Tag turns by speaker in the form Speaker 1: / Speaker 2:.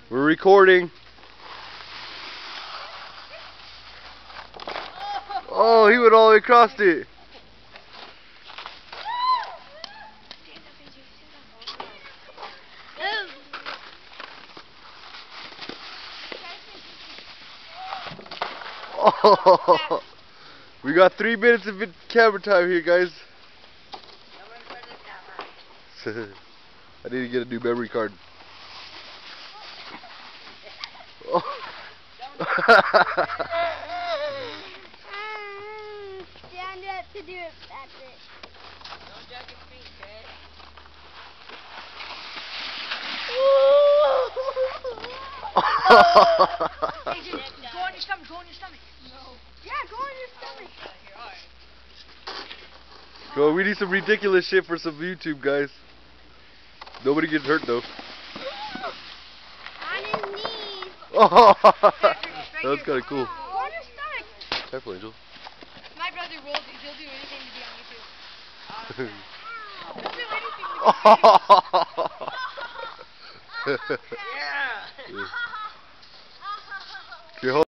Speaker 1: We're recording. Oh, he went all the way across it. Oh, we got 3 minutes of camera time here, guys. I need to get a new memory card. Oh.
Speaker 2: Stand up to do it. That's it.
Speaker 3: Don't jug your feet, kid.
Speaker 2: Hey, dude, go on your stomach. Go on your stomach. No. Yeah, go on your stomach.
Speaker 3: Here, alright.
Speaker 1: Bro, we need some ridiculous shit for some YouTube, guys. Nobody gets hurt though.
Speaker 2: On his knees.
Speaker 1: Oh, that was kind of cool.
Speaker 2: Go on your stomach.
Speaker 1: Careful, Angel.
Speaker 3: My brother will do. He'll do anything to be on YouTube. He'll do anything to be
Speaker 1: Yeah.
Speaker 3: Yeah.
Speaker 1: Here, hold